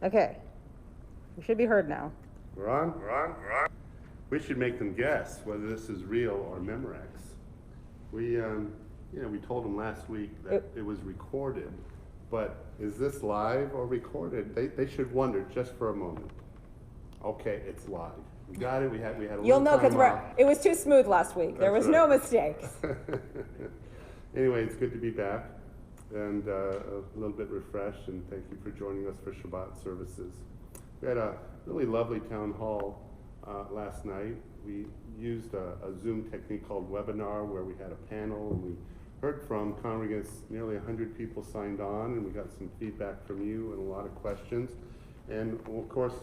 Okay. We should be heard now. We're on? We should make them guess whether this is real or Memorex. We told them last week that it was recorded, but is this live or recorded? They should wonder just for a moment. Okay, it's live. We got it. We had a You'll know because it was too smooth last week. There was no mistakes. Anyway, it's good to be back and a little bit refreshed, and thank you for joining us for Shabbat services. We had a really lovely town hall last night. We used a Zoom technique called webinar where we had a panel and we heard from congregants. Nearly 100 people signed on, and we got some feedback from you and a lot of questions. And of course,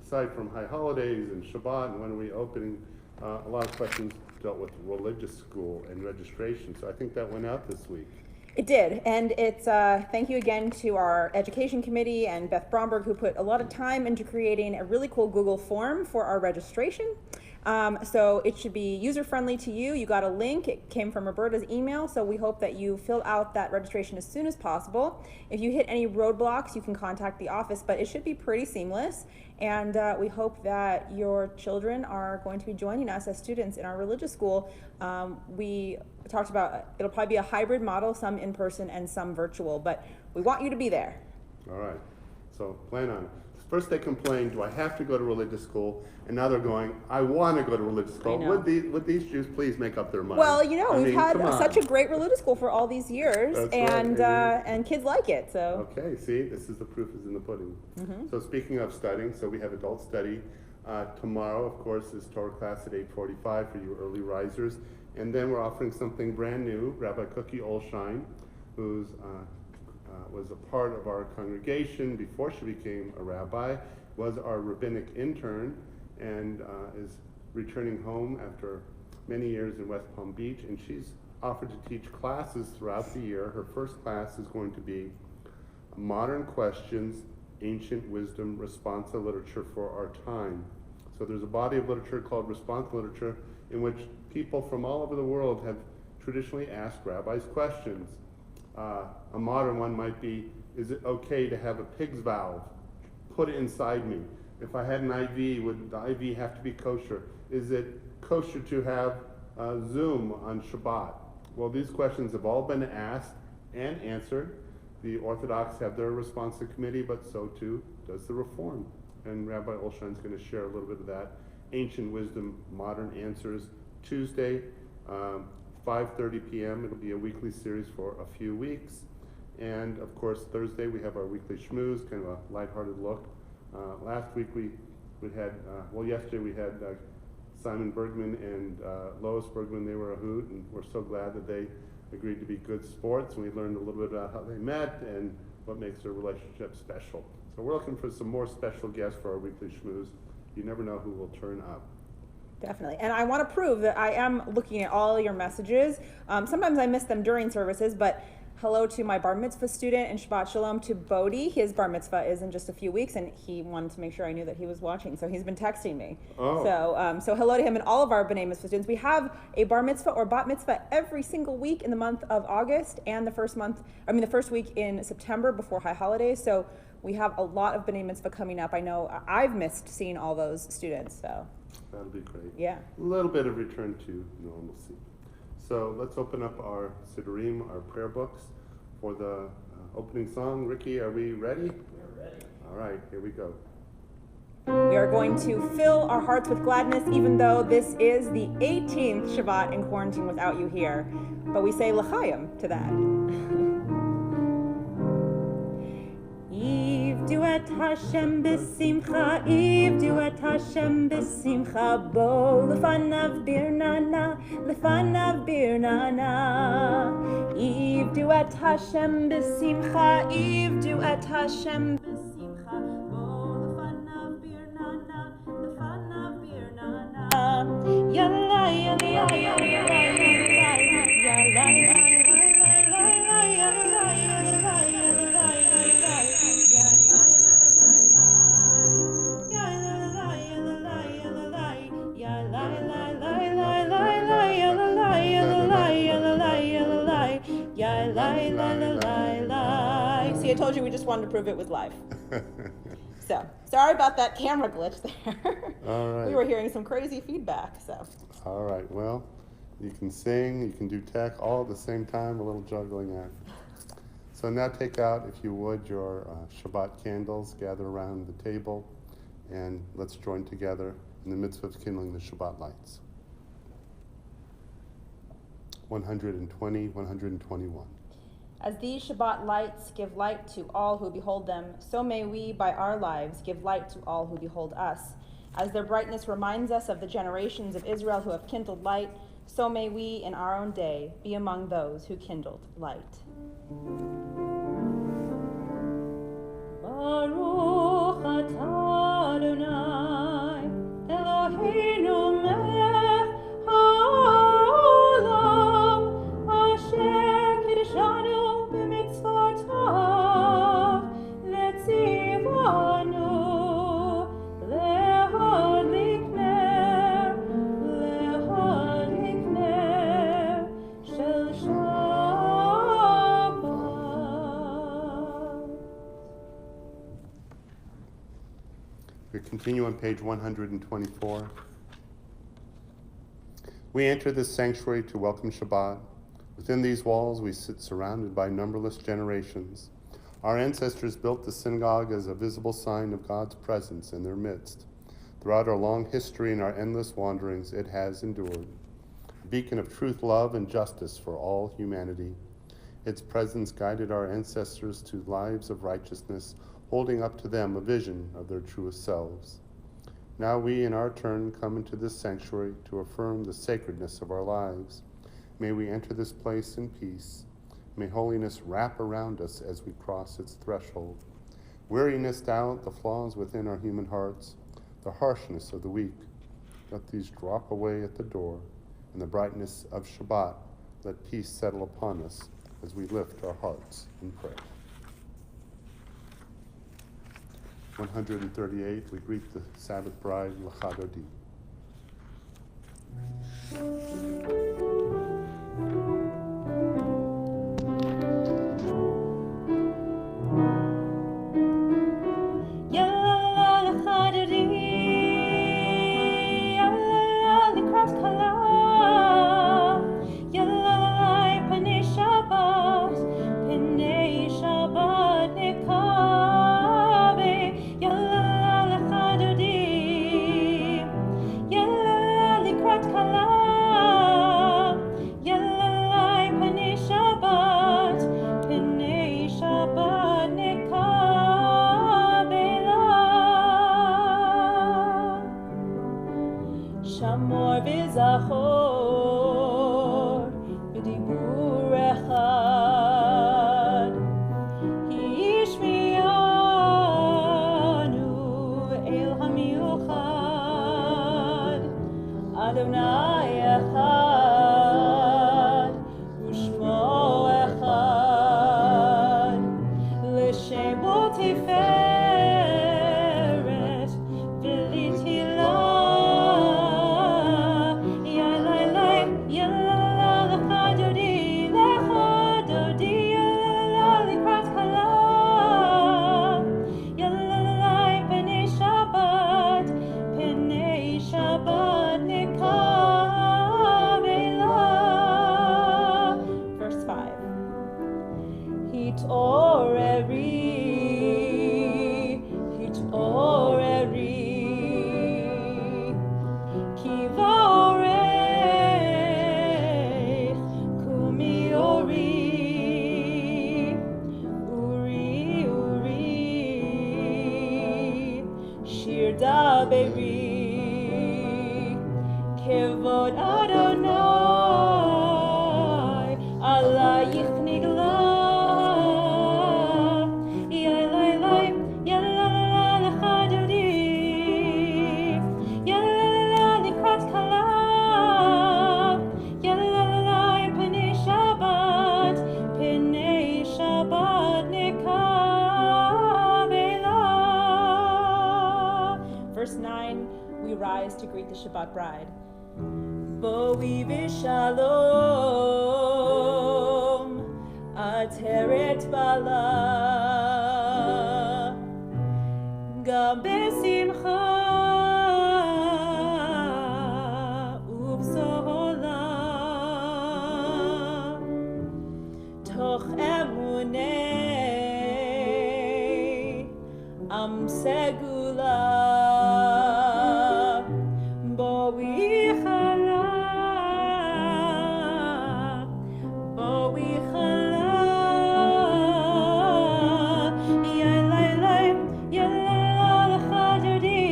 aside from high holidays and Shabbat and when are we opening, a lot of questions dealt with religious school and registration. So I think that went out this week. It did, and it's thank you again to our education committee and Beth Bromberg, who put a lot of time into creating a really cool Google form for our registration. So it should be user-friendly to you. You got a link. It came from Roberta's email, so we hope that you fill out that registration as soon as possible. If you hit any roadblocks, you can contact the office, but it should be pretty seamless. And we hope that your children are going to be joining us as students in our religious school. We talked about it'll probably be a hybrid model, some in person and some virtual, but we want you to be there. All right, so plan on it. First they complained, do I have to go to religious school? And now they're going, I want to go to religious school. Would these Jews please make up their mind? Well, we've had such a great religious school for all these years. That's and right. And kids like it. So okay, see, this is the proof is in the pudding. Mm-hmm. So speaking of studying, so we have adult study. Tomorrow, of course, is Torah class at 8:45 for you early risers. And then we're offering something brand new. Rabbi Cookie Olshine, who's was a part of our congregation before she became a rabbi, was our rabbinic intern, and is returning home after many years in West Palm Beach, and she's offered to teach classes throughout the year. Her first class is going to be Modern Questions, Ancient Wisdom, Responsa Literature for Our Time. So there's a body of literature called Responsa Literature in which people from all over the world have traditionally asked rabbis questions. A modern one might be, is it okay to have a pig's valve? Put it inside me. If I had an IV, would the IV have to be kosher? Is it kosher to have Zoom on Shabbat? Well, these questions have all been asked and answered. The Orthodox have their responsive committee, but so too does the Reform. And Rabbi Olshan is going to share a little bit of that. Ancient Wisdom, Modern Answers, Tuesday, 5:30 p.m. It'll be a weekly series for a few weeks. And of course, Thursday we have our weekly schmooze, kind of a lighthearted look. Last week yesterday we had Simon Bergman and Lois Bergman. They were a hoot, and we're so glad that they agreed to be good sports. And we learned a little bit about how they met and what makes their relationship special. So we're looking for some more special guests for our weekly schmooze. You never know who will turn up. Definitely. And I want to prove that I am looking at all your messages. Sometimes I miss them during services, but hello to my bar mitzvah student and Shabbat Shalom to Bodhi. His bar mitzvah is in just a few weeks, and he wanted to make sure I knew that he was watching, so he's been texting me. Oh. So hello to him and all of our B'nai Mitzvah students. We have a bar mitzvah or bat mitzvah every single week in the month of August and the first week in September before high holidays. So we have a lot of B'nai Mitzvah coming up. I know I've missed seeing all those students, so. That'll be great. Yeah. A little bit of return to normalcy. So let's open up our Siddurim, our prayer books, for the opening song. Ricky, are we ready? We're ready. All right, here we go. We are going to fill our hearts with gladness, even though this is the 18th Shabbat in quarantine without you here. But we say l'chaim to that. Ivdu et Hashem b'simcha, ivdu et Hashem b'simcha, bo lefanav birnana, lefanav birnana. Ivdu et Hashem b'simcha, ivdu et Hashem b'simcha, bo lefanav birnana, lefanav birnana. Yalla yalla yalla yalla yalla yalla. See, I told you we just wanted to prove it was live. So, sorry about that camera glitch there. All right. We were hearing some crazy feedback, so. All right, well, you can sing, you can do tech all at the same time, a little juggling act. So now take out, if you would, your Shabbat candles, gather around the table, and let's join together in the midst of kindling the Shabbat lights. 120, 121. As these Shabbat lights give light to all who behold them, so may we, by our lives, give light to all who behold us. As their brightness reminds us of the generations of Israel who have kindled light, so may we, in our own day, be among those who kindled light. Baruch atah Adonai, Eloheinu melech haolam, asher kiddushanu b'mitzvotav, v'tzivanu lehadlik ner shel Shabbat. We continue on page 124. We enter this sanctuary to welcome Shabbat. Within these walls, we sit surrounded by numberless generations. Our ancestors built the synagogue as a visible sign of God's presence in their midst. Throughout our long history and our endless wanderings, it has endured. A beacon of truth, love, and justice for all humanity. Its presence guided our ancestors to lives of righteousness, holding up to them a vision of their truest selves. Now we, in our turn, come into this sanctuary to affirm the sacredness of our lives. May we enter this place in peace. May holiness wrap around us as we cross its threshold. Weariness doubt the flaws within our human hearts, the harshness of the weak. Let these drop away at the door. In the brightness of Shabbat, let peace settle upon us as we lift our hearts in prayer. 138, we greet the Sabbath bride, L'chadodi. Shamor v'zachor b'dibur echad hishmianu el hamiuchad Adonai echad u'shmo echad l'shemo tiferet v'litila. Kevod Adonai alayich nigla Yalai Yalala l'chadodi Yalala likrat kala Yalala penei Shabbat nekabela. Verse 9, we rise to greet the Shabbat bride. Boi v'shalom ateret bala מתוך אמוני עם סגולה בואי חלה בואי חלה יא לה לך דודי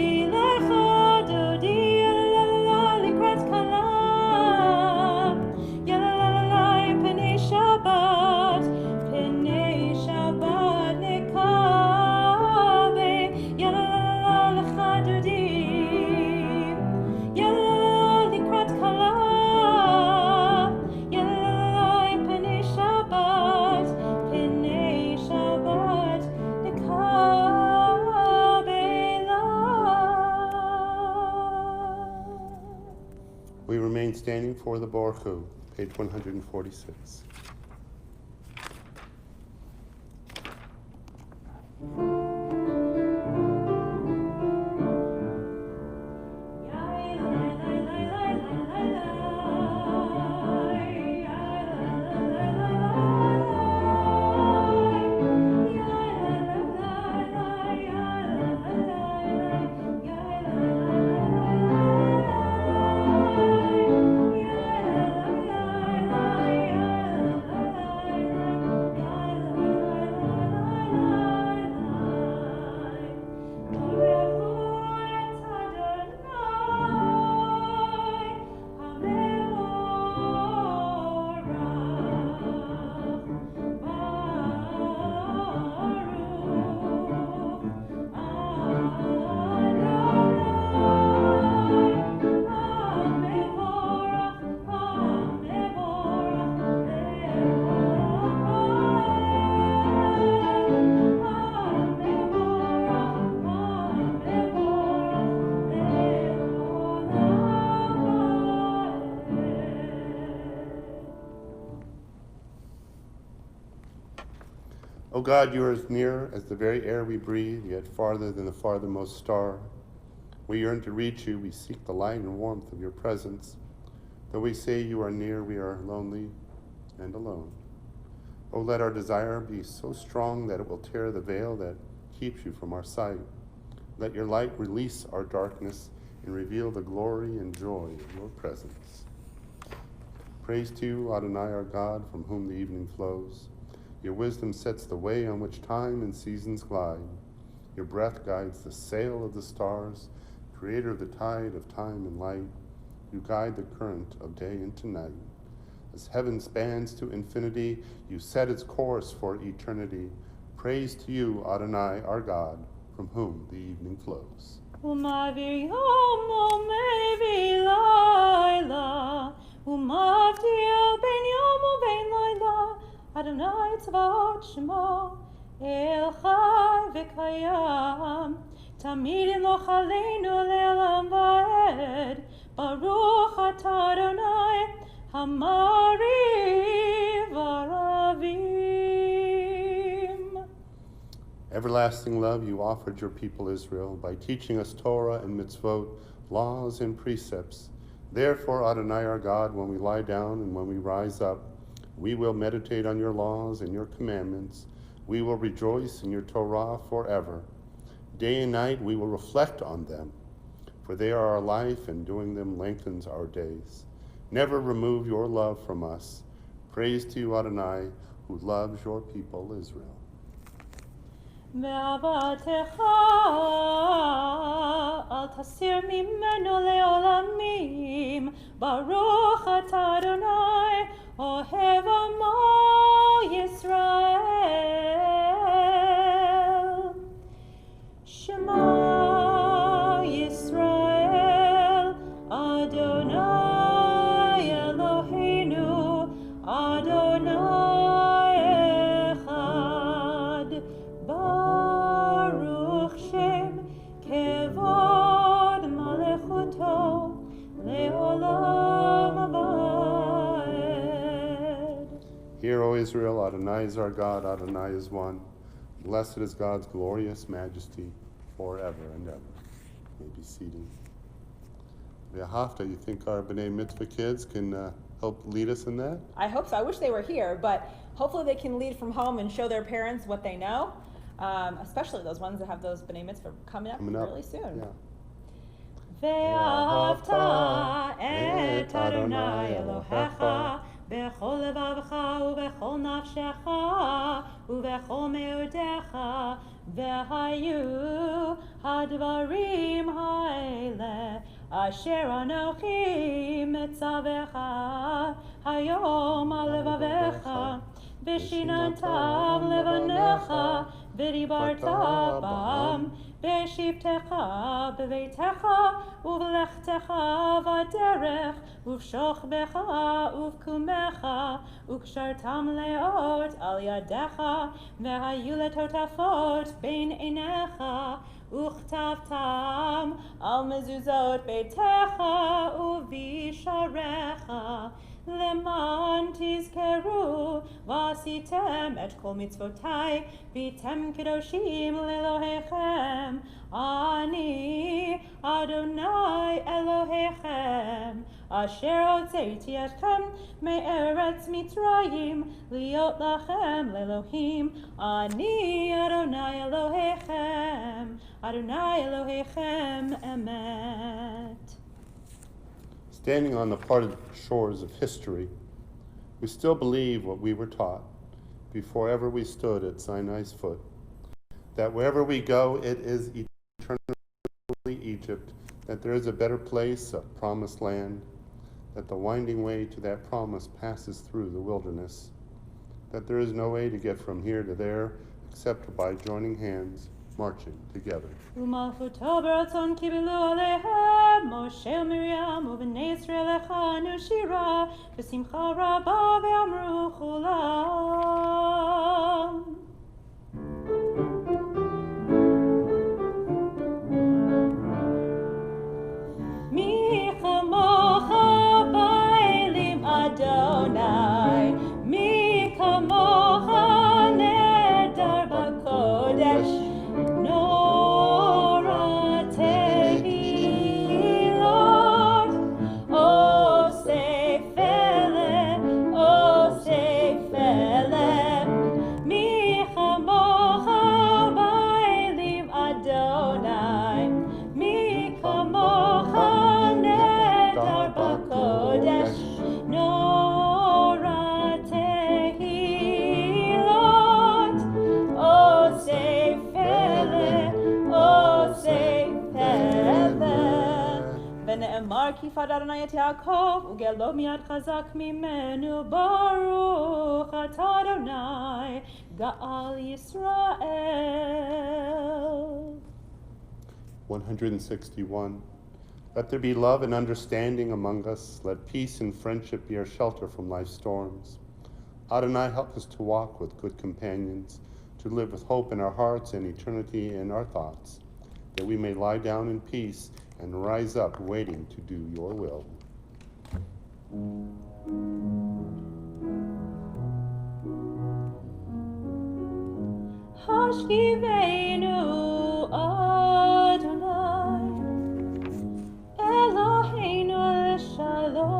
יא לה לקראת כלה יא לה פני שבת נקווה יא לה לך דודי יא לה לקראת כלה יא לה פני שבת נקווה לה. We remain standing for the Borchu, page 146. O God, you are as near as the very air we breathe, yet farther than the farthermost star. We yearn to reach you, we seek the light and warmth of your presence. Though we say you are near, we are lonely and alone. O let our desire be so strong that it will tear the veil that keeps you from our sight. Let your light release our darkness and reveal the glory and joy of your presence. Praise to you, Adonai our God, from whom the evening flows. Your wisdom sets the way on which time and seasons glide. Your breath guides the sail of the stars, creator of the tide of time and light. You guide the current of day into night. As heaven spans to infinity, you set its course for eternity. Praise to you, Adonai our God, from whom the evening flows. Adonai tzvaot shemo el chai v'kayam tamid lo chaleinu le'olam va'ed baruch atah Adonai hamariv aravim. Everlasting love, you offered your people Israel by teaching us Torah and mitzvot, laws and precepts. Therefore, Adonai our God, when we lie down and when we rise up, we will meditate on your laws and your commandments. We will rejoice in your Torah forever. Day and night we will reflect on them, for they are our life, and doing them lengthens our days. Never remove your love from us. Praise to you, Adonai, who loves your people Israel. Ve'avatecha al tasir mimenu le'olamim baruch atah Adonai ohev amo Yisrael. Shema Yisrael Adonai Eloheinu Adonai echad Baruch Shem Kevod Malechuto Le'olam Abad. Hear, O Israel, Adonai is our God, Adonai is one. Blessed is God's glorious majesty forever and ever. You may be seated. V'ahavta, you think our B'nai Mitzvah kids can help lead us in that? I hope so. I wish they were here, but hopefully they can lead from home and show their parents what they know, especially those ones that have those b'nai mitzvah coming up really soon. Yeah. ואהבת את אדוני אלוהיך בכל לבבך ובכל נפשך ובכל מאודיך, והיו הדברים האלה אשר אנוכי מצווך היום על לבביך, ושיננתם לבניך ודיברת בם בשבתך בביתך ובלכתך בדרך ובשוכבך ובקומך, וקשרתם לאות על ידיך והיו לטוטפות בין עיניך, וכתבתם על מזוזות ביתך ובשעריך, למען תזכרו ועשיתם את כל מצוותי והייתם קדושים לאלוהיכם. אני אדוני אלוהיכם אשר הוצאתי אתכם מארץ מצרים להיות לכם לאלוהים. אני אדוני אלוהיכם, אדוני אלוהיכם אמת. Standing on the parted shores of history, we still believe what we were taught before ever we stood at Sinai's foot, that wherever we go, it is eternally Egypt, that there is a better place, a promised land, that the winding way to that promise passes through the wilderness, that there is no way to get from here to there except by joining hands, marching together. ומלכותו ברצון קיבלו עליהם משה ומרים ובני ישראל הכנו שירה בשמחה רבה ואמרו כולם. מי כמוך באלים אדוני, מי כמוך נהדר בקודש, כי פדה אדוני את יעקב וגאלו מיד חזק ממנו, ברוך אתה אדוני גאל ישראל. 161. Let there be love and understanding among us. Let peace and friendship be our shelter from life's storms. Adonai, help us to walk with good companions, to live with hope in our hearts and eternity in our thoughts, that we may lie down in peace and rise up waiting to do your will. Hashkivenu Adonai Eloheinu l'shalom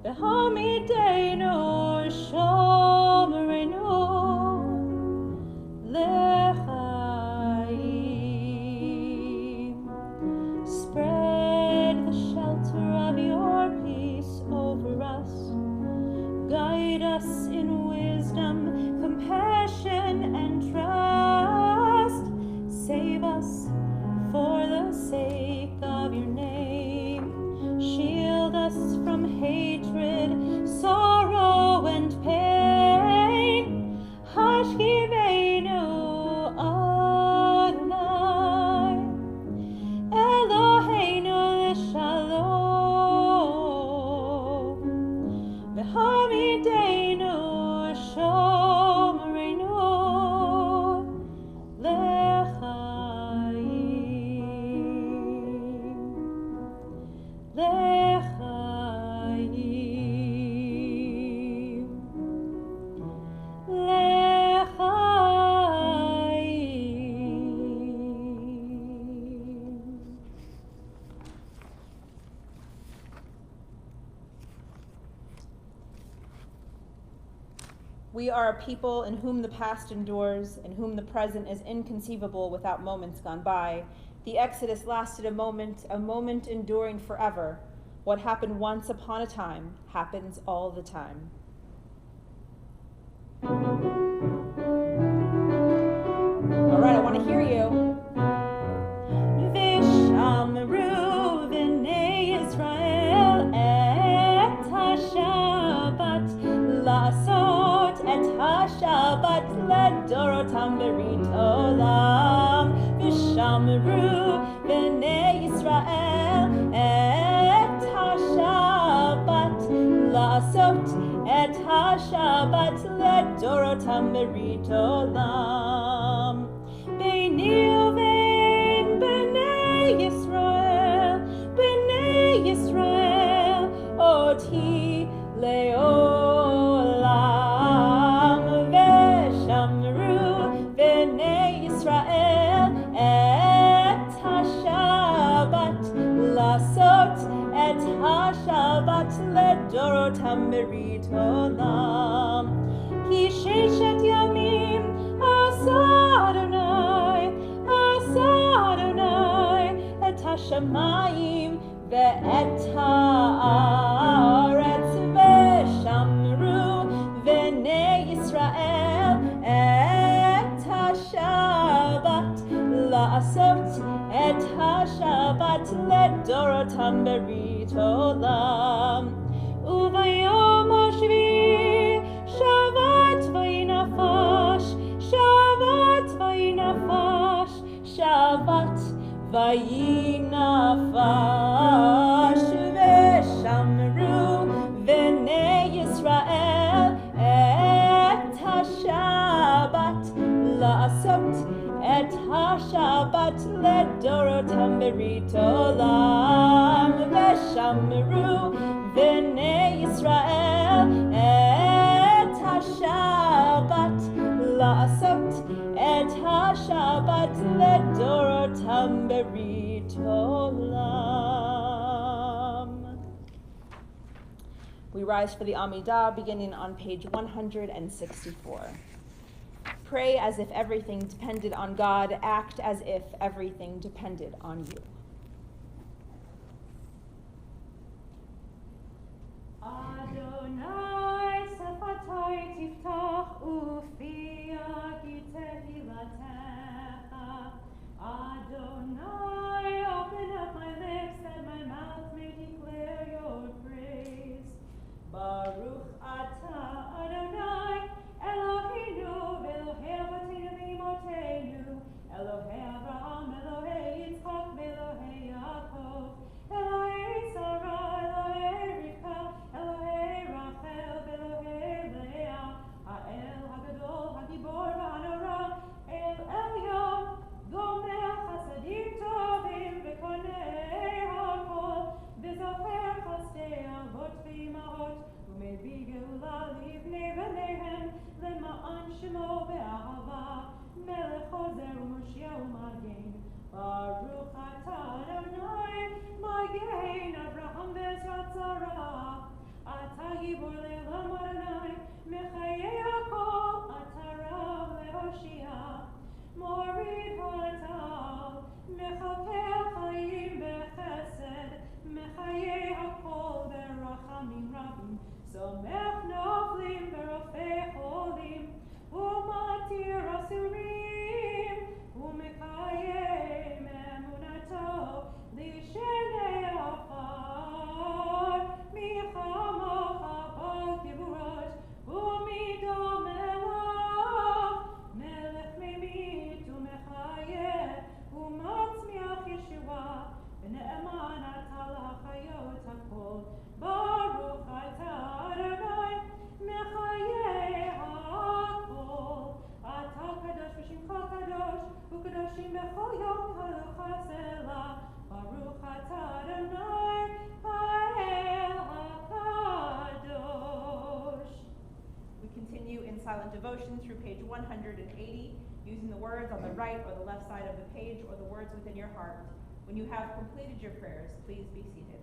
V'hamidenu shomrenu l'chaim. Spread the shelter of your peace over us. Guide us in wisdom, compassion, and trust. Save us for the sake of your name. Shield us from hatred, sorrow, and pain. Hashkivenu Adonai Eloheinu l'shalom V'hamidenu shomrenu We are a people in whom the past endures, in whom the present is inconceivable without moments gone by. The Exodus lasted a moment enduring forever. What happened once upon a time happens all the time. All right, I want to hear you. Vishamru v'nei Yisrael et ha-Shabbat la'asot et ha-Shabbat ledorotam berit olam. Vishamru v'nei Yisrael et ha-Shabbat la'asot et ha-Shabbat ledorotam berit olam. Beini uvein b'nei Yisrael, oti le'olam. Veshamru b'nei Yisrael et ha-Shabbat la'asot et ha-Shabbat ledorotam berit olam. Ki sheshet yamim asa Adonai et ha-shamayim ve'et ha'aretz. Veshamru v'nei Yisrael et ha-Shabbat la'asot et ha-Shabbat ledorotam berit olam. Uvayom hashvi Shabbat vayinafash, Shabbat vayinafash, Shabbat vayinafash. Veshamru v'nei Yisrael et ha-Shabbat la'asot et ha-Shabbat ledorotam berit olam. Veshamru v'nei Yisrael et ha-Shabbat la'asot et ha-Shabbat ledorotam berit olam. We rise for the Amidah, beginning on page 164. Pray as if everything depended on God. Act as if everything depended on you. Adonai sefatoi tiftach ufi tehilatecha. Adonai, open up my lips that my mouth may declare your praise. Baruch atah Adonai, Eloheinu v'Elohei avotinu v'imotenu, Elohei Avraham, Elohei Yitzchak, v'Elohei Yaakov, Elohei Sarah, Elohei Rivka, Elohei Rachel, v'Elohei Leah, Ha'el Hagadol, Hagibor v'Hanora, El Elyon, Gomel Chasadim Tovim, v'Konei Hakol, v'Zocher Chasdei Avot v'Imahot, u'Mevii Geula livnei v'neihem, למען שמו באהבה, מלך חוזר ומושיע ומגן. ברוך אתה אדוני, מגן אברהם בעזרת שרה. אתה גיבור לעולם אדוני, מחיי הכל, אתה רב להושיע. מוריד הטל, מחכה חיים בחסד, מחיי הכל ברחמים רבים. סומך נופלים ורופא חולים, ומתיר אסורים, ומקיים אמונתו לשני עפר. מי כמוך בגבורות, ומי דומה לך, מלך ממית ומחיה, ומצמיח ישועה, ונאמן אתה לחיות הכל. ברוך אתה אדוני, מחיי הכל. אתה קדוש ושמך קדוש, וקדושים בכל יום הלוך סלע. ברוך אתה אדוני, האל הקדוש. We continue in silent devotion through page 180, using the words on the right or the left side of the page or the words within your heart. When you have completed your prayers, please be seated.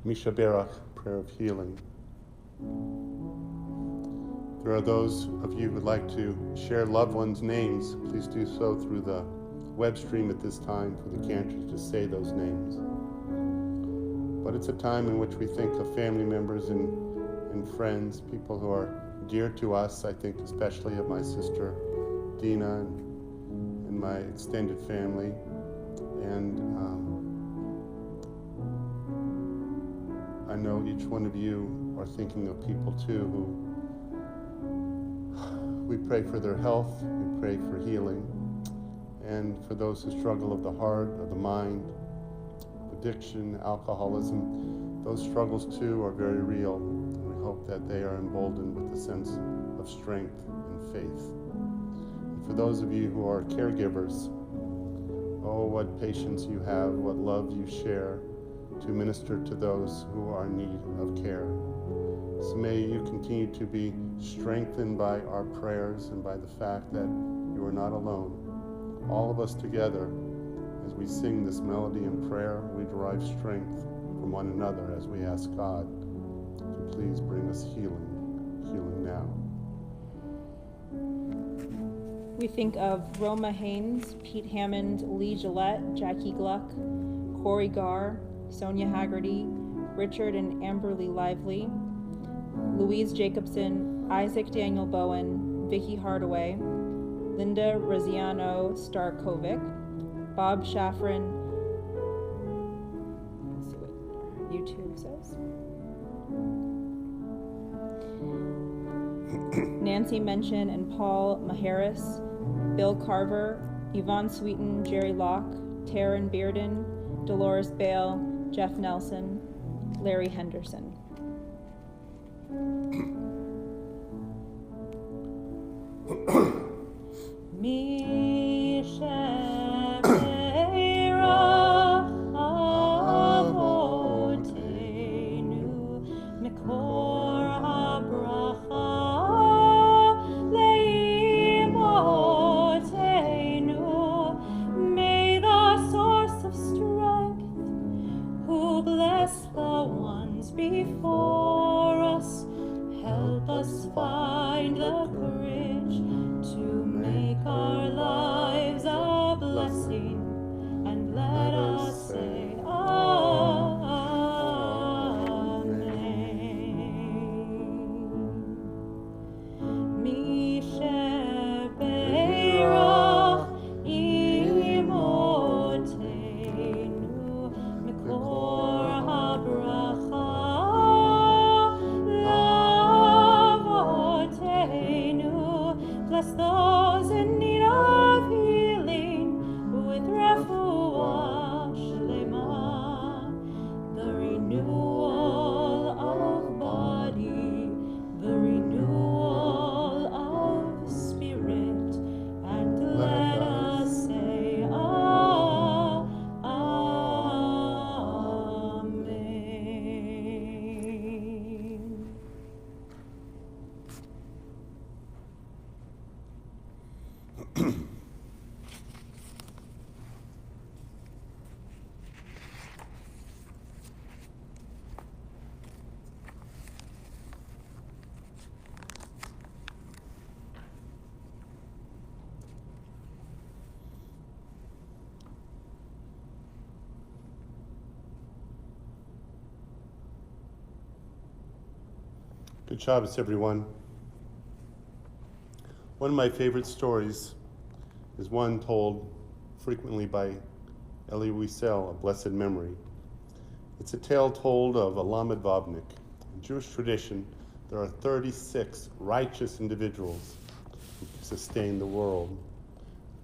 Mishaberach, prayer of healing. There are those of you who'd like to share loved ones' names. Please do so through the web stream at this time for the cantors to say those names. But it's a time in which we think of family members and friends, people who are dear to us. I think especially of my sister Dina and my extended family. And I know each one of you are thinking of people too who we pray for their health, we pray for healing, and for those who struggle of the heart, of the mind, addiction, alcoholism. Those struggles too are very real. We hope that they are emboldened with a sense of strength and faith. And for those of you who are caregivers, oh, what patience you have, what love you share to minister to those who are in need of care. So may you continue to be strengthened by our prayers and by the fact that you are not alone. All of us together, as we sing this melody in prayer, we derive strength from one another as we ask God to please bring us healing now. We think of Roma Haynes, Pete Hammond, Lee Gillette, Jackie Gluck, Corey Garr, Sonia Haggerty, Richard and Amberly Lively, Louise Jacobson, Isaac Daniel Bowen, Vicky Hardaway, Linda Raziano Starkovic, Bob Shafrin, let's see what YouTube says, Nancy Mention and Paul Maharis, Bill Carver, Yvonne Sweeten, Jerry Locke, Taryn Bearden, Dolores Bale, Jeff Nelson, Larry Henderson. Before us, help us find the courage to make our lives a blessing, and let us say Amen. Mi shebeirach imotenu mikor habracha. Bless those in need of healing with refuah shlema, the renewal of body, the renewal of spirit, and let us say Amen. Good Shabbos, everyone. One of my favorite stories is one told frequently by Elie Wiesel of blessed memory. It's a tale told of a Lamed Vavnik. In Jewish tradition, there are 36 righteous individuals who sustain the world.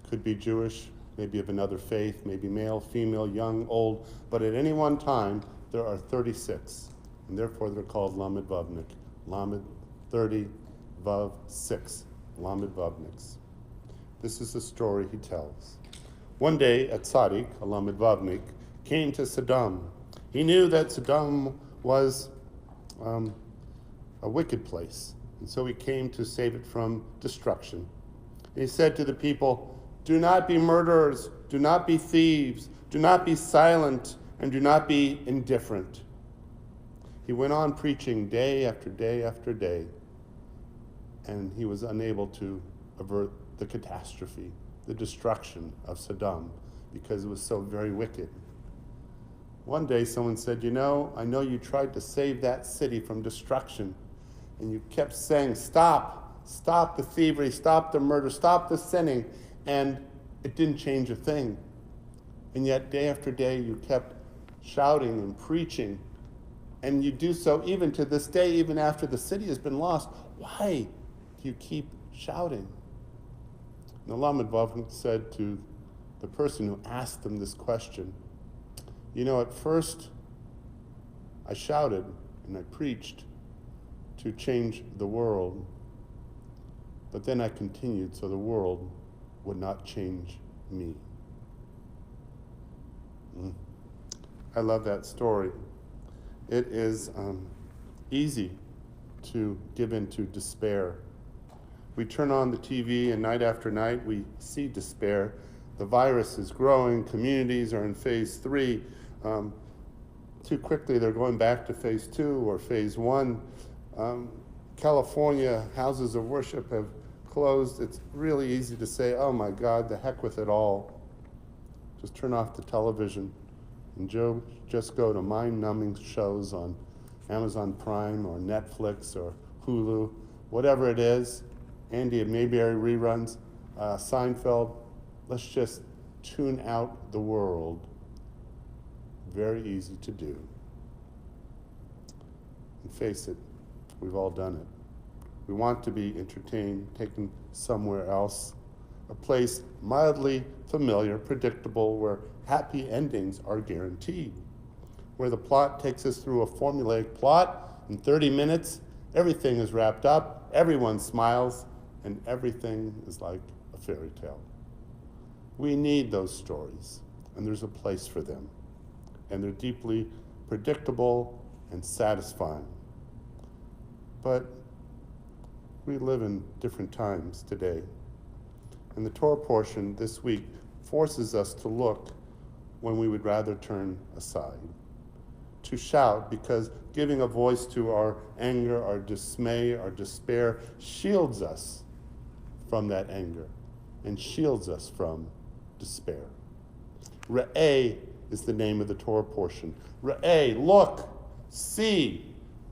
Could be Jewish, maybe of another faith, maybe male, female, young, old, but at any one time, there are 36, and therefore they're called Lamed Vavnik. Lamed 30, Vav 6, Lamed Vavniks. This is the story he tells. One day, a tzaddik, a Lamed Vavnik, came to Saddam. He knew that Saddam was a wicked place, and so he came to save it from destruction. He said to the people, "Do not be murderers, do not be thieves, do not be silent, and do not be indifferent." He went on preaching day after day after day, and he was unable to avert the catastrophe, the destruction of Sodom, because it was so very wicked. One day someone said, you know, I know you tried to save that city from destruction, and you kept saying, stop, stop the thievery, stop the murder, stop the sinning, and it didn't change a thing. And yet day after day you kept shouting and preaching, and you do so even to this day, even after the city has been lost. Why do you keep shouting? And the Lamed Vav said to the person who asked him this question, you know, at first I shouted and I preached to change the world, but then I continued so the world would not change me. I love that story. It is easy to give in to despair. We turn on the TV and night after night we see despair. The virus is growing, communities are in phase 3. Too quickly they're going back to phase 2 or phase 1. California houses of worship have closed. It's really easy to say, oh my God, the heck with it all. Just turn off the television and just go to mind-numbing shows on Amazon Prime or Netflix or Hulu, whatever it is. Andy Mayberry reruns, Seinfeld. Let's just tune out the world. Very easy to do. And face it, we've all done it. We want to be entertained, taken somewhere else, a place mildly familiar, predictable, where happy endings are guaranteed, where the plot takes us through a formulaic plot. In 30 minutes, everything is wrapped up, everyone smiles, and everything is like a fairy tale. We need those stories, and there's a place for them, and they're deeply predictable and satisfying. But we live in different times today, and the Torah portion this week forces us to look when we would rather turn aside, to shout, because giving a voice to our anger, our dismay, our despair shields us from that anger and shields us from despair. Re'eh is the name of the Torah portion. Re'eh, look, see.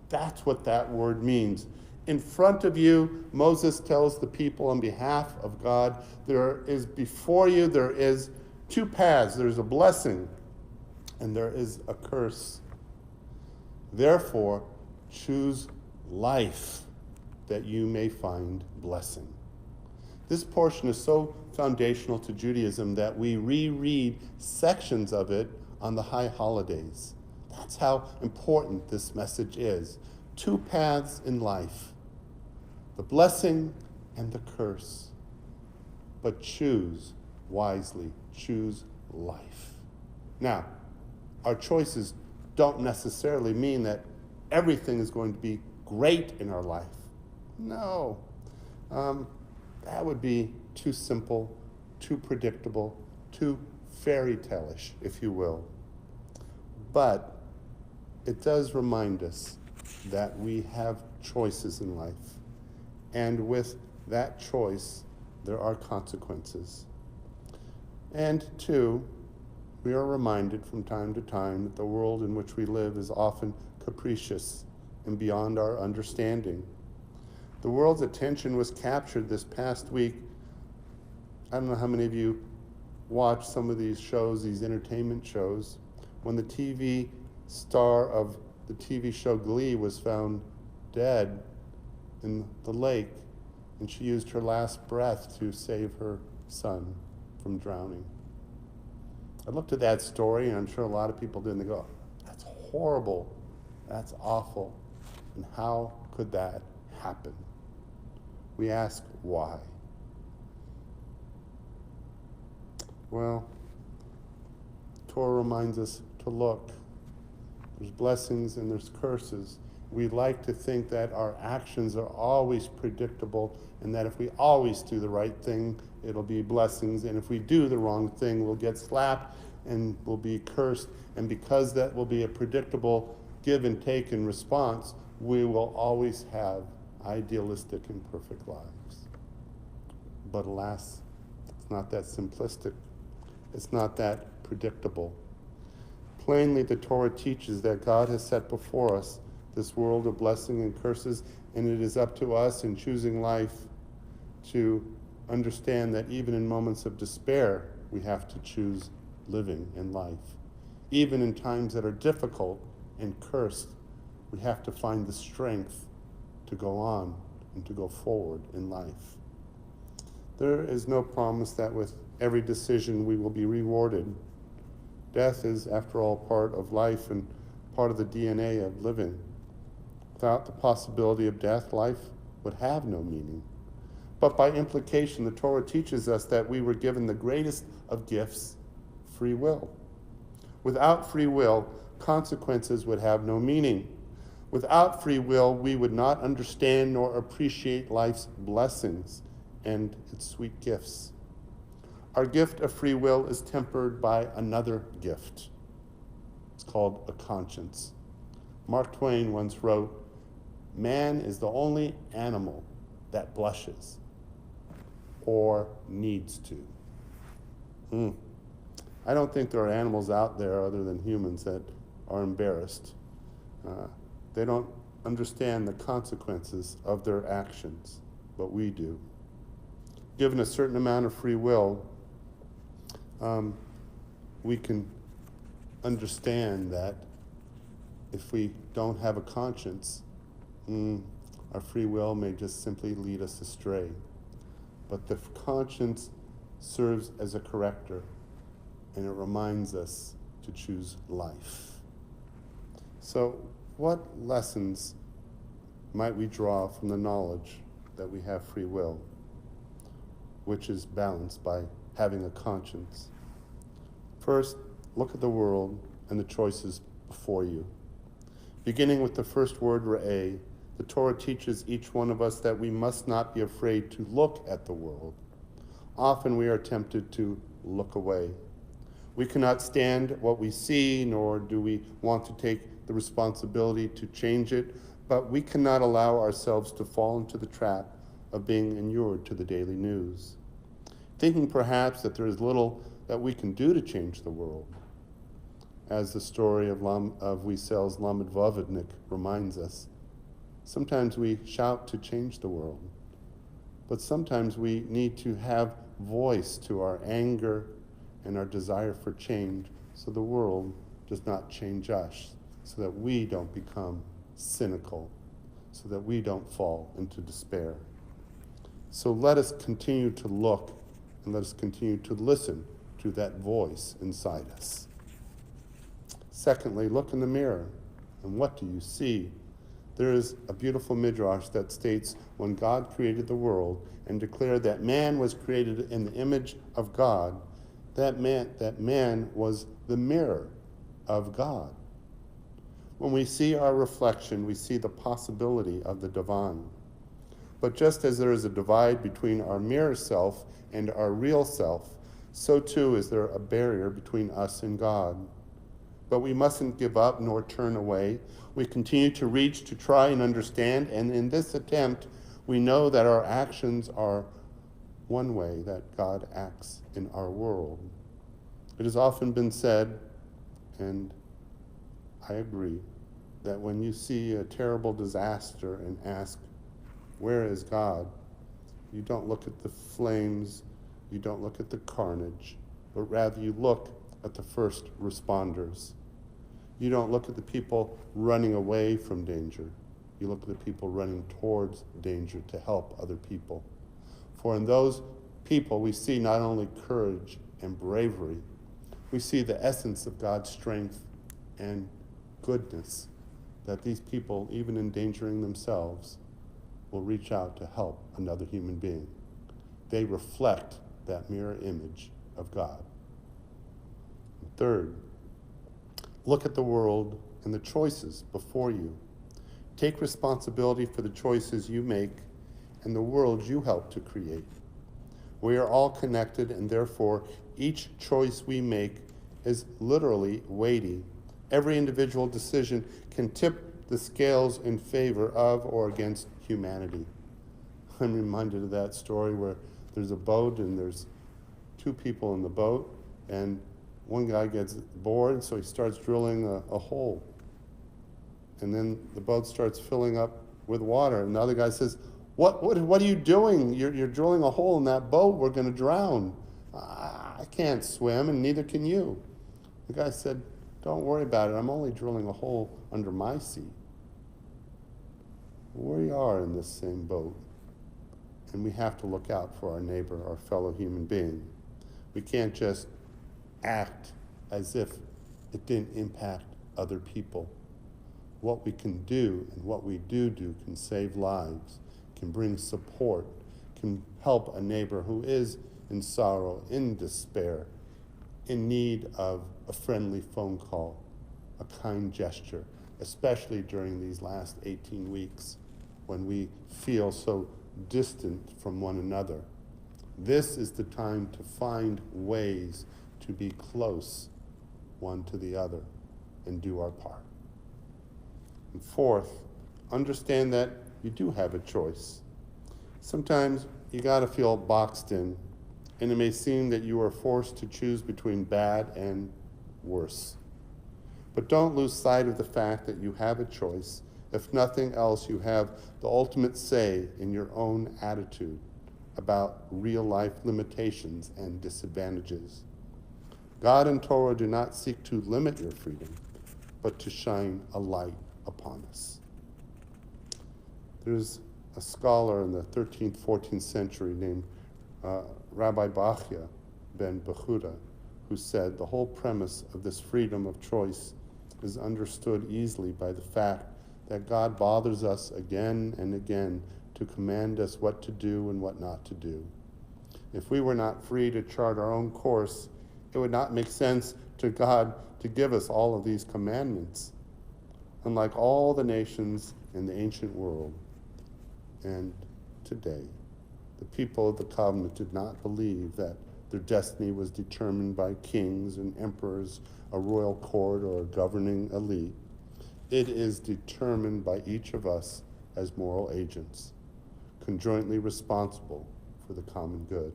That's what that word means. In front of you, Moses tells the people on behalf of God, there is before you, there is 2 paths. There's a blessing and there is a curse. Therefore, choose life that you may find blessing. This portion is so foundational to Judaism that we reread sections of it on the high holidays. That's how important this message is. 2 paths in life, the blessing and the curse. But choose wisely, choose life. Now, our choices don't necessarily mean that everything is going to be great in our life. No, that would be too simple, too predictable, too fairy tale-ish, if you will. But it does remind us that we have choices in life. And with that choice, there are consequences. And 2, we are reminded from time to time that the world in which we live is often capricious and beyond our understanding. The world's attention was captured this past week. I don't know how many of you watch some of these shows, these entertainment shows, when the TV star of the TV show Glee was found dead in the lake, and she used her last breath to save her son from drowning. I looked at that story, and I'm sure a lot of people did, and they go, that's horrible, that's awful, and how could that happen? We ask why. Well, Torah reminds us to look. There's blessings and there's curses. We like to think that our actions are always predictable and that if we always do the right thing, it'll be blessings. And if we do the wrong thing, we'll get slapped and we'll be cursed. And because that will be a predictable give and take in response, we will always have idealistic and perfect lives. But alas, it's not that simplistic. It's not that predictable. Plainly, the Torah teaches that God has set before us this world of blessing and curses, and it is up to us in choosing life to understand that even in moments of despair, we have to choose living in life. Even in times that are difficult and cursed, we have to find the strength to go on and to go forward in life. There is no promise that with every decision we will be rewarded. Death is, after all, part of life and part of the DNA of living. Without the possibility of death, life would have no meaning. But by implication, the Torah teaches us that we were given the greatest of gifts, free will. Without free will, consequences would have no meaning. Without free will, we would not understand nor appreciate life's blessings and its sweet gifts. Our gift of free will is tempered by another gift. It's called a conscience. Mark Twain once wrote, "Man is the only animal that blushes or needs to." I don't think there are animals out there other than humans that are embarrassed. They don't understand the consequences of their actions, but we do. Given a certain amount of free will, we can understand that if we don't have a conscience, our free will may just simply lead us astray. But the conscience serves as a corrector, and it reminds us to choose life. So, what lessons might we draw from the knowledge that we have free will, which is balanced by having a conscience? First, look at the world and the choices before you. Beginning with the first word, re'eh, the Torah teaches each one of us that we must not be afraid to look at the world. Often we are tempted to look away. We cannot stand what we see, nor do we want to take the responsibility to change it, but we cannot allow ourselves to fall into the trap of being inured to the daily news, thinking perhaps that there is little that we can do to change the world. As the story of Wiesel's Lamed Vavodnik reminds us, sometimes we shout to change the world, but sometimes we need to have voice to our anger and our desire for change so the world does not change us, so that we don't become cynical, so that we don't fall into despair. So let us continue to look and let us continue to listen to that voice inside us. Secondly, look in the mirror, and what do you see? There is a beautiful midrash that states when God created the world and declared that man was created in the image of God, that man was the mirror of God. When we see our reflection, we see the possibility of the divine. But just as there is a divide between our mirror self and our real self, so too is there a barrier between us and God. But we mustn't give up nor turn away. We continue to reach to try and understand, and in this attempt, we know that our actions are one way that God acts in our world. It has often been said, and I agree, that when you see a terrible disaster and ask, where is God? You don't look at the flames, you don't look at the carnage, but rather you look at the first responders. You don't look at the people running away from danger. You look at the people running towards danger to help other people. For in those people, we see not only courage and bravery, we see the essence of God's strength and goodness, that these people, even endangering themselves, will reach out to help another human being. They reflect that mirror image of God. Third, look at the world and the choices before you. Take responsibility for the choices you make and the world you help to create. We are all connected, and therefore each choice we make is literally weighty, Every individual decision can tip the scales in favor of or against humanity. I'm reminded of that story where there's a boat and there's two people in the boat, and one guy gets bored, so he starts drilling a hole. And then the boat starts filling up with water, and the other guy says, What are you doing? You're drilling a hole in that boat. We're going to drown. I can't swim, and neither can you. The guy said, don't worry about it. I'm only drilling a hole under my seat. We are in this same boat, and we have to look out for our neighbor, our fellow human being. We can't just act as if it didn't impact other people. What we can do and what we do can save lives, can bring support, can help a neighbor who is in sorrow, in despair, in need of a friendly phone call, a kind gesture, especially during these last 18 weeks when we feel so distant from one another. This is the time to find ways to be close one to the other and do our part. And fourth, understand that you do have a choice. Sometimes you gotta feel boxed in, and it may seem that you are forced to choose between bad and worse. But don't lose sight of the fact that you have a choice. If nothing else, you have the ultimate say in your own attitude about real life limitations and disadvantages. God and Torah do not seek to limit your freedom, but to shine a light upon us. There's a scholar in the 13th, 14th century named Rabbi Bachya ben Bechuda, who said the whole premise of this freedom of choice is understood easily by the fact that God bothers us again and again to command us what to do and what not to do. If we were not free to chart our own course, it would not make sense to God to give us all of these commandments. Unlike all the nations in the ancient world and today, the people of the covenant did not believe that their destiny was determined by kings and emperors, a royal court, or a governing elite. It is determined by each of us as moral agents, conjointly responsible for the common good.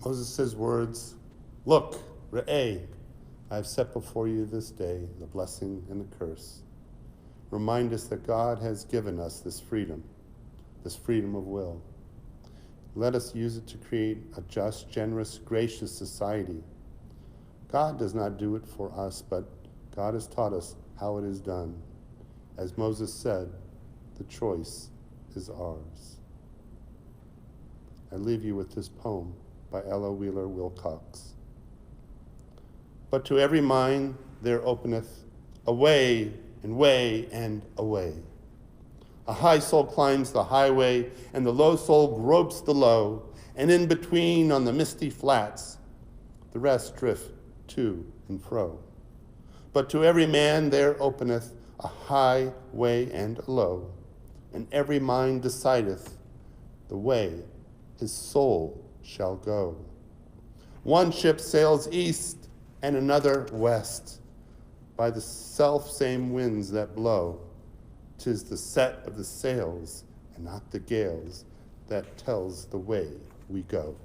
Moses' words, look, Re'eh, I have set before you this day the blessing and the curse. Remind us that God has given us this freedom of will. Let us use it to create a just, generous, gracious society. God does not do it for us, but God has taught us how it is done. As Moses said, the choice is ours. I leave you with this poem by Ella Wheeler Wilcox. But to every mind there openeth a way and way and a way. A high soul climbs the highway, and the low soul gropes the low, and in between on the misty flats, the rest drift to and fro. But to every man there openeth a high way and a low, and every mind decideth the way his soul shall go. One ship sails east and another west, by the self-same winds that blow. 'Tis the set of the sails and not the gales that tells the way we go.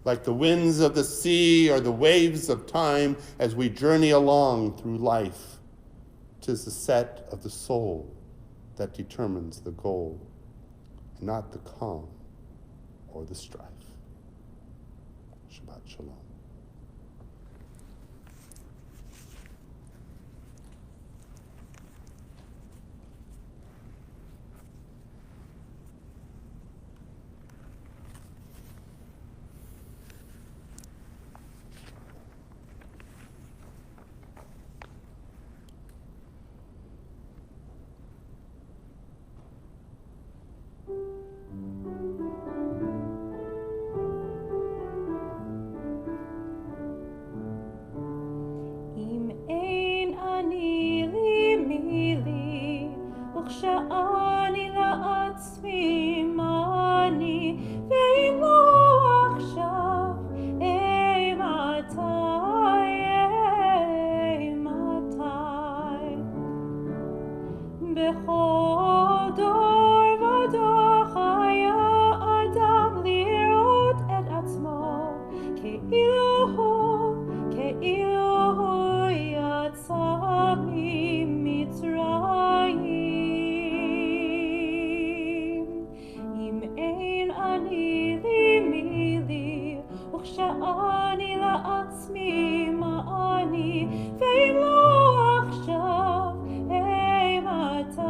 Like the winds of the sea or the waves of time as we journey along through life, 'tis the set of the soul that determines the goal, and not the calm or the strife. Shabbat Shalom. בכל דור ודור חיה אדם לראות את עצמו כאילו הוא יצא ממצרים. אם אין אני לי מי לי, וכשאני לעצמי מה אני, ואם לא עכשיו אימתי,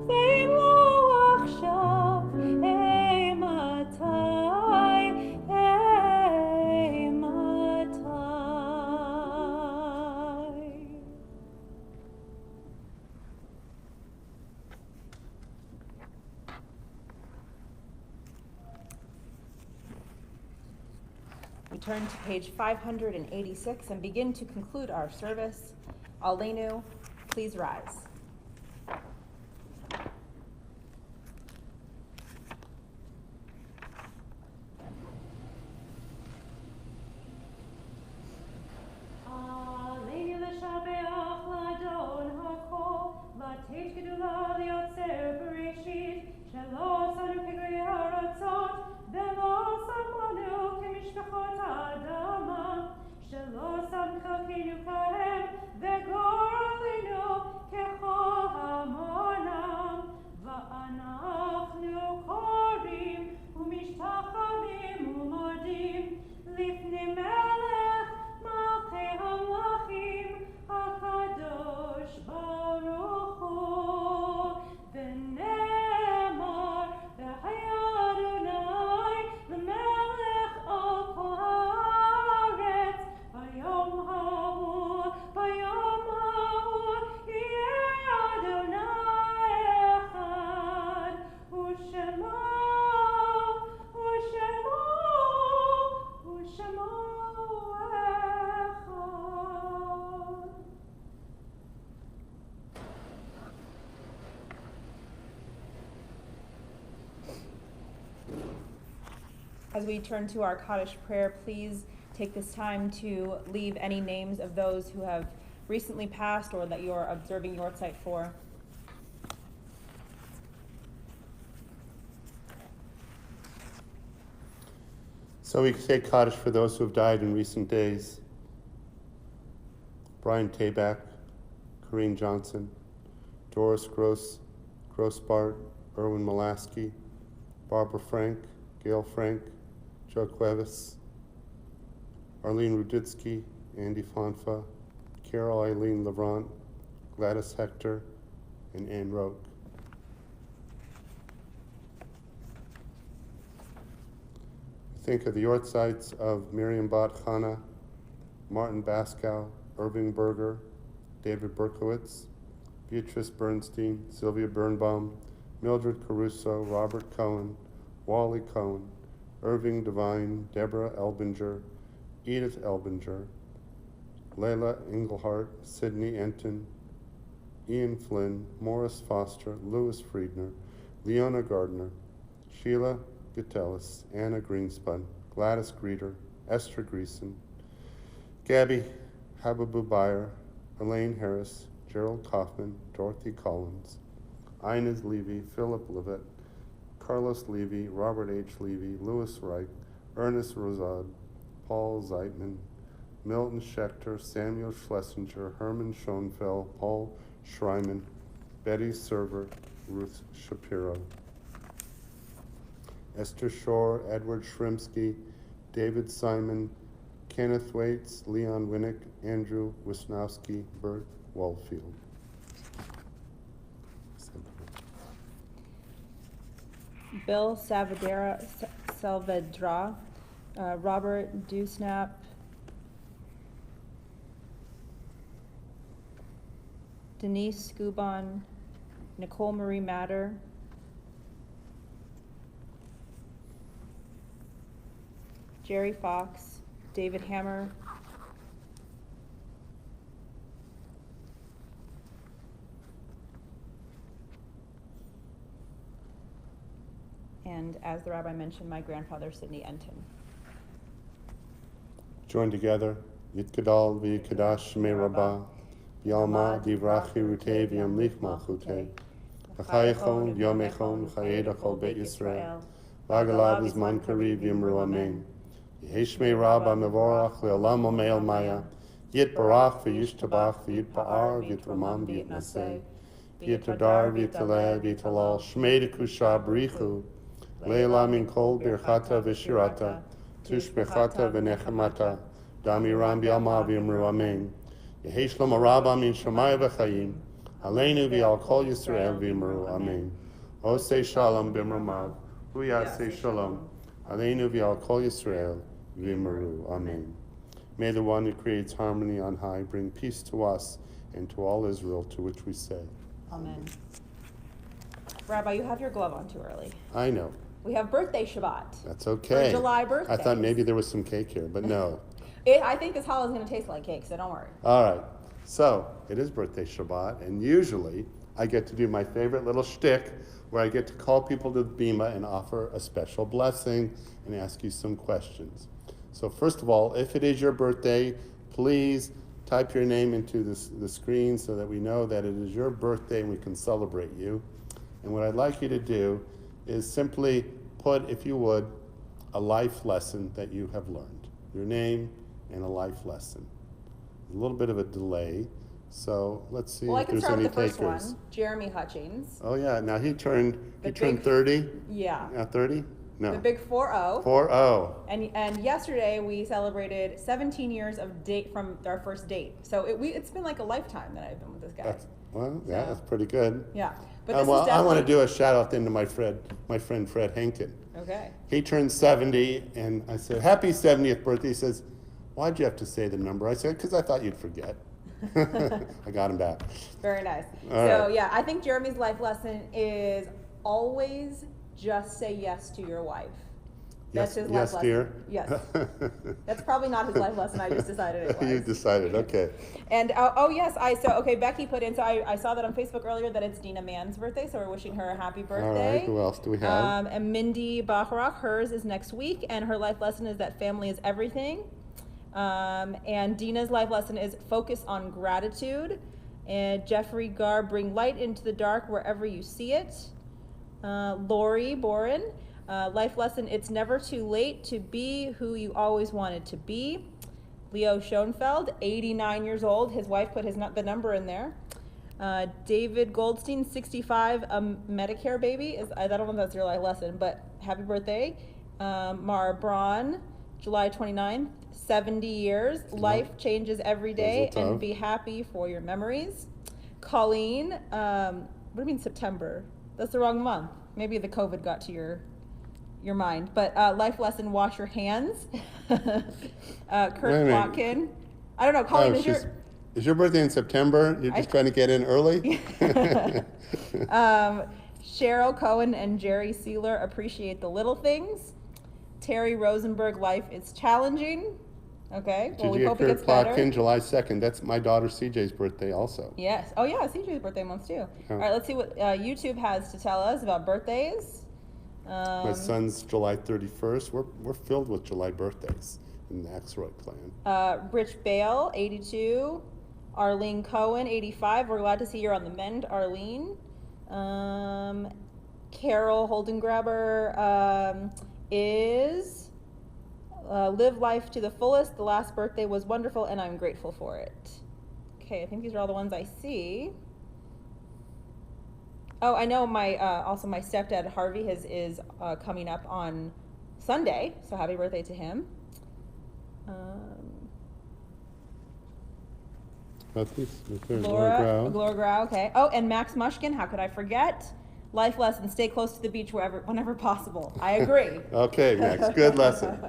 ואם לא עכשיו אימתי. We turn to page 586 and begin to conclude our service. Aleinu, please rise. עלינו לשבח לאדון הכל, לתת גדולה ליוצר בראשית, שלא עשנו כגויי הארצות, ולא שמנו כמשפחות האדמה, שלא שם חלקנו כהם, וגורלנו ככל המונם. ואנחנו קוראים ומשתחווים ומודים לפני מלך מלכי המלכים הקדוש ברוך הוא. ונאמר והיה אדוני למלך על כל הארץ, ביום ההוא יהיה אדוני אחד, ושמו אחד. As we turn to our Kaddish prayer, please take this time to leave any names of those who have recently passed or that you're observing your site for. So we say Kaddish for those who have died in recent days. Brian Tabak, Corrine Johnson, Doris Grossbart, Erwin Molaski, Barbara Frank, Gail Frank, Joe Cuevas, Arlene Ruditsky, Andy Fonfa, Carol Eileen Lavrant, Gladys Hector, and Ann Roque. Think of the yortzites of Miriam Bat Chana, Martin Baskow, Irving Berger, David Berkowitz, Beatrice Bernstein, Sylvia Birnbaum, Mildred Caruso, Robert Cohen, Wally Cohen, Irving Devine, Deborah Elbinger, Edith Elbinger, Layla Engelhart, Sidney Enton, Ian Flynn, Morris Foster, Louis Friedner, Leona Gardner, Sheila Gatellis, Anna Greenspun, Gladys Greeter, Esther Greason, Gabby Hababu Bayer, Elaine Harris, Gerald Kaufman, Dorothy Collins, Inez Levy, Philip Levitt, Carlos Levy, Robert H. Levy, Louis Reich, Ernest Rosad, Paul Zeitman, Milton Schechter, Samuel Schlesinger, Herman Schoenfeld, Paul Schreiman, Betty Server, Ruth Shapiro, Esther Shore, Edward Shrimsky, David Simon, Kenneth Waits, Leon Winnick, Andrew Wisnowski, Bert Waldfield. Bill Salvadra, Robert Dewsnap, Denise Scubon, Nicole Marie Matter, Jerry Fox, David Hammer, and as the rabbi mentioned, my grandfather, Sidney Enton. Join together Yitkadal v'yikadash shmei rabba, v'yalma divrachi rutei v'yamlich malchutei, v'chayechon v'yomechon v'chayedachol beit Yisrael, v'agalav izman kariv v'yimru amen. Yeheshmei rabba mevorach le'olam omeil maya, yitbarach v'yishtabach v'yitpa'ar v'yitramam v'yitnaseh, v'yitadar v'yitaleh v'yitalal shmei dekusha b'richu, le'ela min kol birchata v'shirata, tushbechata v'nechemata, Damiram b'yalma v'yimru amen. Yehi shlom rabba min shamayim v'chayim, aleinu v'al kol Yisrael v'yimru amen. Osei shalom b'mramav, hu yasei shalom, aleinu v'al kol Yisrael v'yimru amen. May the one who creates harmony on high bring peace to us and to all Israel, to which we say, Amen. Rabbi, you have your glove on too early. I know. We have birthday Shabbat. That's okay. For July birthdays. I thought maybe there was some cake here, but no. I think this challah is going to taste like cake, so don't worry. All right. So it is birthday Shabbat, and usually I get to do my favorite little shtick where I get to call people to the bima and offer a special blessing and ask you some questions. So first of all, if it is your birthday, please type your name into the screen so that we know that it is your birthday and we can celebrate you. And what I'd like you to do is simply put, if you would, a life lesson that you have learned. Your name and a life lesson. A little bit of a delay, so let's see if there's any takers. Well, I can start with the first one, Jeremy Hutchings. Oh yeah, now he turned 30? Yeah. 30? No. The big 4-0. 4-0. And yesterday we celebrated 17 years of date from our first date. So it's been like a lifetime that I've been with this guy. That's pretty good. Yeah. But this is I want to do a shout out then to my friend Fred Henkin. Okay. He turned 70, and I said, happy 70th birthday. He says, why'd you have to say the number? I said, because I thought you'd forget. I got him back. Very nice. Yeah, I think Jeremy's life lesson is always just say yes to your wife. That's his life lesson. Dear. Yes. That's probably not his life lesson. I just decided it was. You decided, okay. And Becky put in, so I saw that on Facebook earlier that it's Dina Mann's birthday, so we're wishing her a happy birthday. All right, who else do we have? And Mindy Bacharach, hers is next week, and her life lesson is that family is everything. And Dina's life lesson is focus on gratitude. And Jeffrey Gar, bring light into the dark wherever you see it. Lori Boren, life lesson, it's never too late to be who you always wanted to be. Leo Schoenfeld, 89 years old. His wife put the number in there. David Goldstein, 65, a Medicare baby. I don't know if that's your life lesson, but happy birthday. Mara Braun, July 29th, 70 years. Life changes every day, and be happy for your memories. Colleen, what do you mean September? That's the wrong month. Maybe the COVID got to your mind. But life lesson, wash your hands. Kurt Plotkin. I don't know, Colleen, is your birthday in September? You're just trying to get in early? Cheryl Cohen and Jerry Sealer, appreciate the little things. Terry Rosenberg, life is challenging. Okay, well, we hope it gets better. Plotkin, July 2nd. That's my daughter CJ's birthday also. Yes. Oh, yeah, CJ's birthday month too. All right, let's see what YouTube has to tell us about birthdays. My son's July 31st. We're filled with July birthdays in the Axelrod clan. Rich Bale, 82. Arlene Cohen, 85. We're glad to see you're on the mend, Arlene. Carol Holdengraber is... live life to the fullest. The last birthday was wonderful, and I'm grateful for it. Okay, I think these are all the ones I see. Oh, I know also my stepdad Harvey is coming up on Sunday, so happy birthday to him. Laura Grau, okay. Oh, and Max Mushkin, how could I forget? Life lesson, stay close to the beach whenever possible. I agree. Okay, Max, good lesson.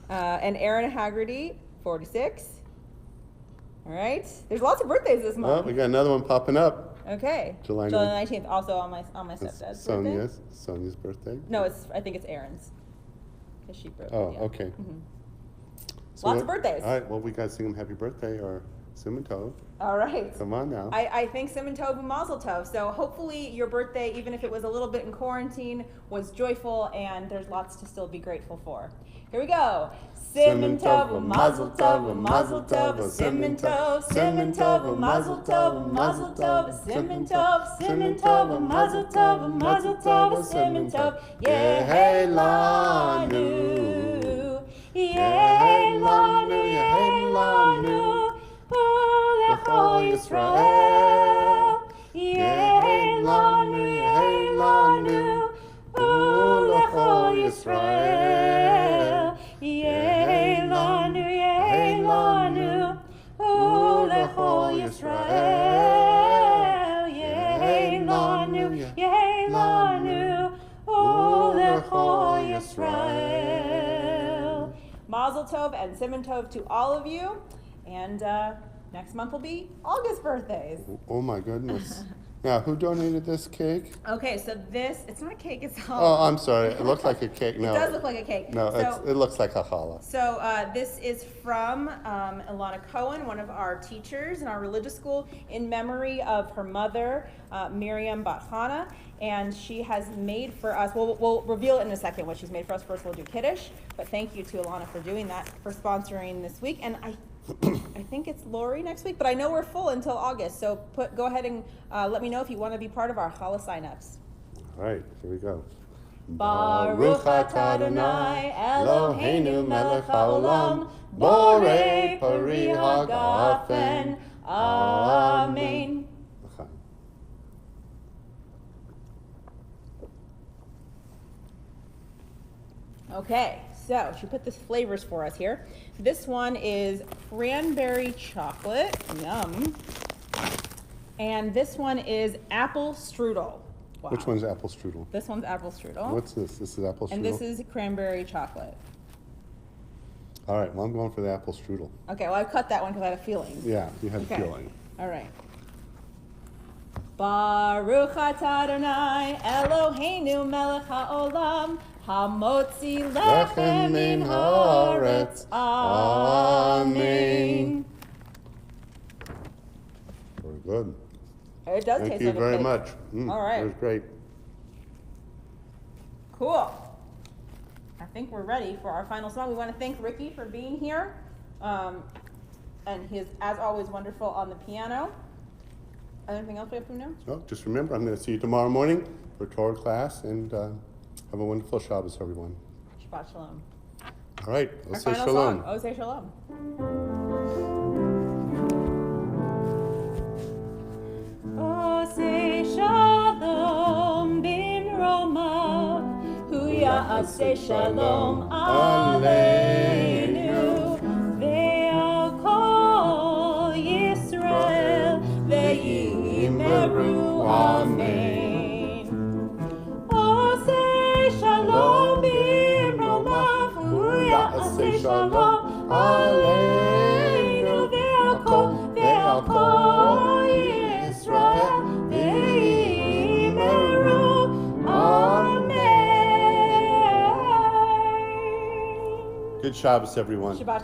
And Aaron Haggerty, 46. All right. There's lots of birthdays this month. Oh, we got another one popping up. Okay. July 19th, also on my stepdad's birthday. Sonia's birthday? No, I think it's Aaron's. Oh, yeah. Okay. Mm-hmm. So lots of birthdays. All right, well, we got to sing him happy birthday or Simon Tov. All right. Come on now. I think Simon Tov and Mazel Tov. So hopefully your birthday, even if it was a little bit in quarantine, was joyful, and there's lots to still be grateful for. Here we go. Simon Tov, Mazel Tov, Mazel Tov, Simon Tov, Simon Tov, Mazel Tov, Mazel Tov, Simon Tov, Simon Tov, Mazel Tov, Mazel Tov, Simon Tov. Yehei lanu, Yehei lanu, Yehei lanu, Ulechol Yisrael. Yehei lanu, Yehei lanu, Ulechol Yisrael. Yehei lanu, Yehei lanu, Ulechol Yisrael. Yehei lanu, Yehei lanu, Ulechol Yisrael. Mazel Tov and Simon Tov to all of you, and next month will be August birthdays. Oh my goodness. Now, who donated this cake? Okay, so this, it's not a cake, it's a Oh, I'm sorry. It looked like a cake. No. It does look like a cake. No, So- it looks like a challah. So this is from Ilana Cohen, one of our teachers in our religious school, in memory of her mother, Miriam Bat Hana, and she has made for us, we'll reveal it in a second what she's made for us. First we'll do Kiddush, but thank you to Ilana for doing that, for sponsoring this week. And I think it's Lori next week, but I know we're full until August, so go ahead and let me know if you want to be part of our challah signups. All right, here we go. Baruch atah Adonai Eloheinu melech haolam, borei pari hagafen. Amen. Okay, so she put the flavors for us here. This one is cranberry chocolate, yum. And this one is apple strudel. Wow. Which one's apple strudel? This one's apple strudel. What's this? This is apple strudel? And this is cranberry chocolate. All right, well, I'm going for the apple strudel. Okay, well, I cut that one because I had a feeling. Yeah, you had Okay. a feeling. All right. Baruch atah Adonai Eloheinu melech haolam, hamotzi lechem min haaretz. Amen. Very good. It does Thank taste you like a very cake. much. All right. That was great. Cool. I think we're ready for our final song. We want to thank Ricky for being here. And he's, as always, wonderful on the piano. Anything else we have to know? So just remember, I'm going to see you tomorrow morning for Torah class, and have a wonderful Shabbos, everyone. Shabbat shalom. All right, Our let's say final shalom. song. Oh, say shalom. Oh, say shalom bimromav, hu ya'aseh shalom aleinu, ve'al kol Yisrael ve'imeru amen. Oh, say shalom bimromav, hu ya'aseh shalom aleinu, ve'al kol Yisrael ve'imeru amen. Good Shabbos, everyone. Shabbat